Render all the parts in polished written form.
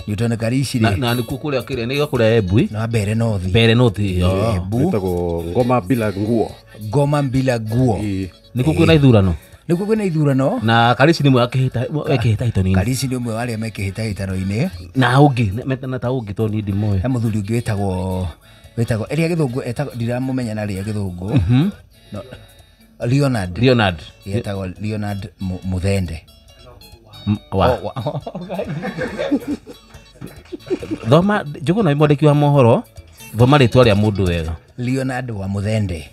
Newton Karici ri na nikuo kuria kire ni kuria Ebui na Mbere North yo Embu Itago ngoma bila nguo nikuo kwina ithurano nikuo kwina ithurano na Karici ni mwe akihita itoni Karici ni mwe wale mekihita hitano-ini na ungi metana ta ungi to ni ndimoe he muthuri ungi wetagwo eria githungu etagwo ndiramumenya na ria githungu no Leonard yetagwo Leonard Muthende thoma jugo na imodeki wa mohoro thoma ritwa ria mundu wega Leonard wa Muthende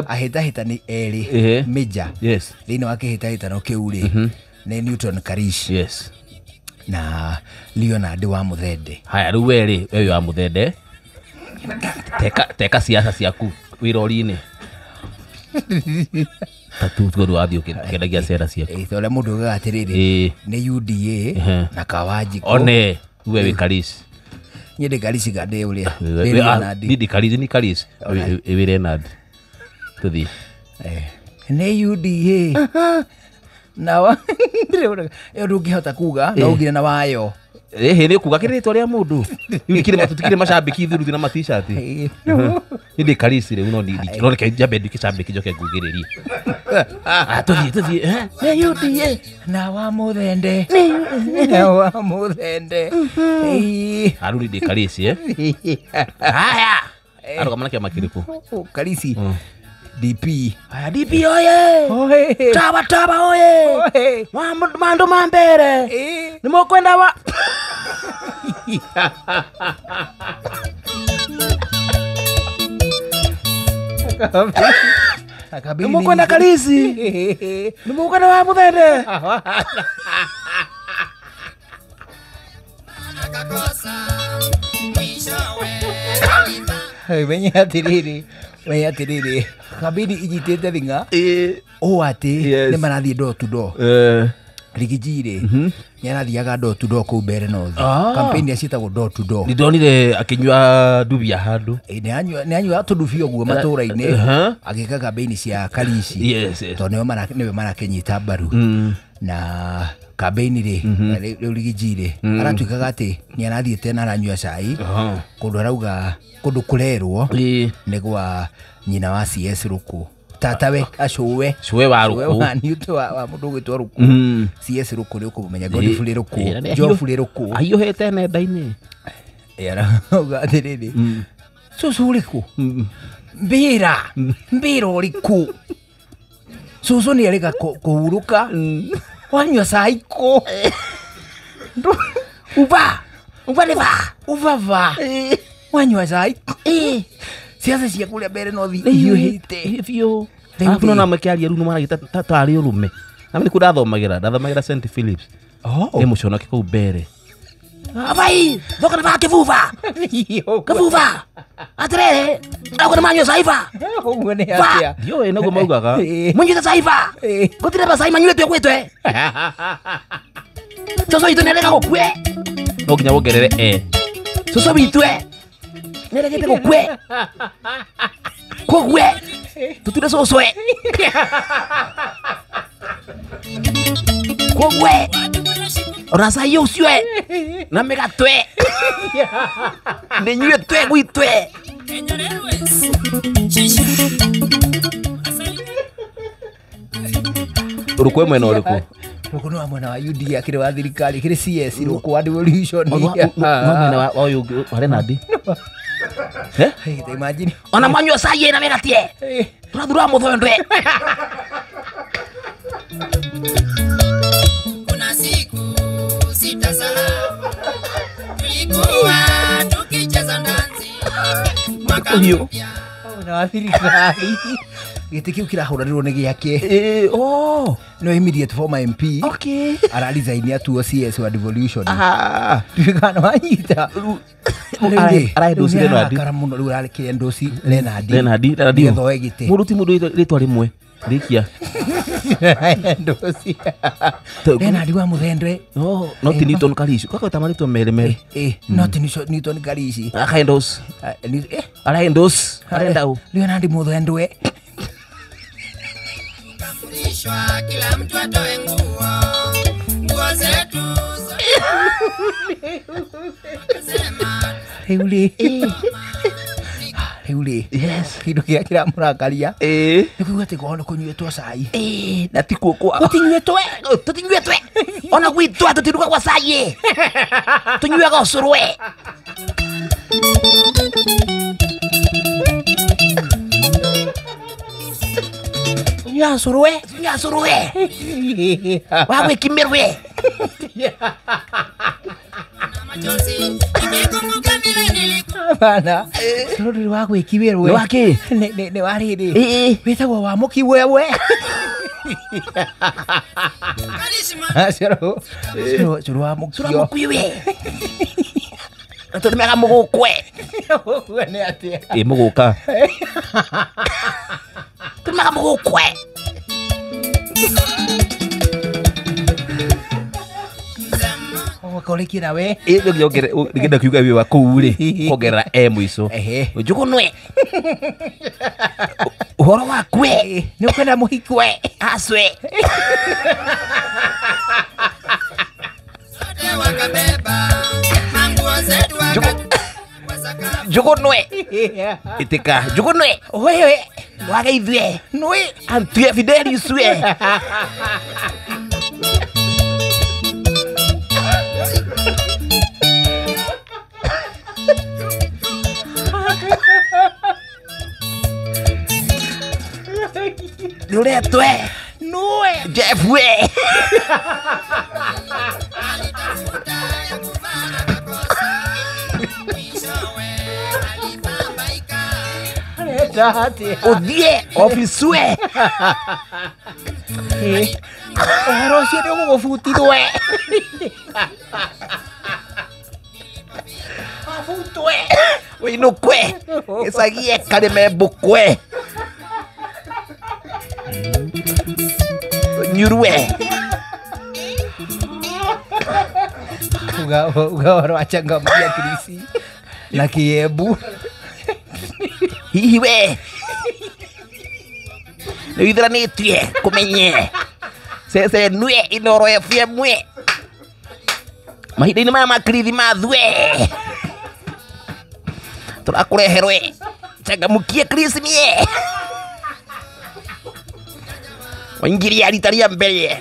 ahitahitani eri Meja thini wa kihitahitano kiu ri ni Newton Karici na Leonard wa Muthende. Haya riu weri wewe wa Muthende teka siasa ciaku wirori-ini tatu tuguru athio kendagia sera ciaku thore mundu gatiriri ni UDA na Kawanji one wewe Karici nyende Karici gade uria ni Karici ni Karici wewe Leonard tuthi ni UDA na ndungihota kuga no ugire na wayo ni kuga kiritwa ria mundu ikire matutikire macambiki thuruthi na ma-t-shirt ndi Karici riu no no reke jambe ndikicambiki njoke ngugiririe tuthi ni UDA na wa Muthende aruri ndi Karici haya aroga kia makiriku Karici DP DP oye taba oye mandu mambere ni mokwenda wa ni mokwenda Karici ni mokwenda wa Muthende menye atiriri kabidi ijitete thinga o ati ni marathie door to door Rigijire nyarathiaga door to door ku Mbere North campaign yacitagwo door to door ni ndonire akinywa ndubia handu ni anywa tudubia guo matura-ini agika campaign cia Karici to niwe marakenyita mbaru na campaign ri riu Rigijire aratuikaga ati ni arathiete na aranyua cai kundu arauga kundu kurerwo ni gwa nyina wa CS Ruku tatawe acuwe wa Ruku ni uto wa mundu gwitwa Ruku CS Ruku ri ukumenya Godfrey Ruku Geoffrey Ruku aiyuhete nenda-ini era ugathiriri susu uriku mbira uriku susu ni arika kuhuruka wanywa cai ku uva wanywa cai siasa cia kuria Mbere North ihiuhite biu afuno na makiaria ru no maragita tatari urume na mimi ndathomagira St Philips ni muconoki ku Mbere vai thoka na kivuva atrere agora manyo saifa ngone atia yo eno go maugaga munyo saifa gutire ba sai manyure twetwe soso itu nereka gukue no kinya wongerere soso bitwe neregete gukue kogwe tutire soswe kogwe orasa yoswe na megatwe nenywe twe gwitwe urukwe mwena uriku Ruku no mwena wa UD akire wa thirikari kire CS Ruku wa devolution no mwena wa uyu wale nadi hey imagine ona manywa saye na megatie turadura muthondwe kuna siku sitasahau tulikuwa tukicheza ndanzi mwaka mpya na wa thirikari gite kiu kirahurarirwo ni giake no immediate former MP ara resign atuo CS wa devolution tukana wanyita ara ndosi Leonard karamuno ru ara ke ndosi Leonard Leonard thoe gite muruti mundu ritwa rimwe Rikia. Ndosi. Ena diwa muthendwe. No, not Newton Kalishi. Kwa tamani to mere. Not Newton Kalishi. Akaendos. Alaendos. Alendao. Leonard muthendwe. Kamrishwa kila mtu atoe nguo. Nguo zetu. Sema. Heuli. Heuli. Yes. Kido kia kila murakaria. Nikuwa te kono kunywetua cai. Na tikuo kwa. Utinywetua. Tutinywetua. Ona gwitwa tutiruka kwa cai. Tunywaga ucurwe. Nyasuruwe. Wawe kimerwe. Bana. Suru wako ikiwerwe. Wake. Ne waridi. Wetagwa wa muki wewe. Suru wa muki. Suru muki we. Ato mega mugukwe. Ne atia. Muguka. Mega mugukwe. Koleki nawe. Ngenda kiuga wi wa kuuri. Kongera mwiso. Njugunwe. Uhoro wakwe. Ni ukwenda muhikwe. Aswe. Njugunwe. Itika. Njugunwe. Wewe. Wagaithwe. Nwe. Antuye Fideli swe. Nuretwe. Nwe. Jeffwe. Odie. Ofiswe. Oro siete ugo futirwe. Afutwe. Winukwe. Esagie kaleme bukwe. Nyurwe. Uga oro achangamkia Krisi. Na kiebu. Hihiwe. Niwithranĩtie kũmenye sese nue inoro ya fie mwe mahinda-inĩ maya makirithi mathwe tũrakũreherwe changamukie Krismie waingiria rita rĩa mbere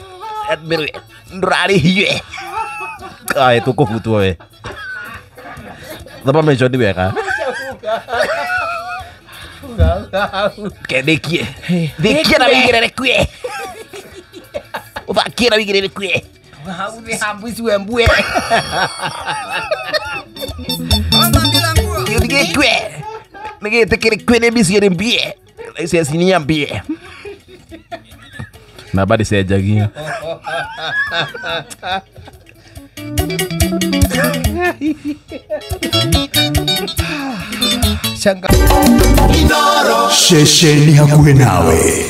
ndũrarĩhie kaĩ tũkũbutwo we thaba mention wega Kendekie. Dekia na wigere kwe. Ubakia na wigere kwe. Haude hambusi wembue. Yo dige kwe. Nige tekere kwe ne bisi yere mbie. Ese asinia mbie. Na badi se jagia. Shanga. Shesheni hakuwe nawe.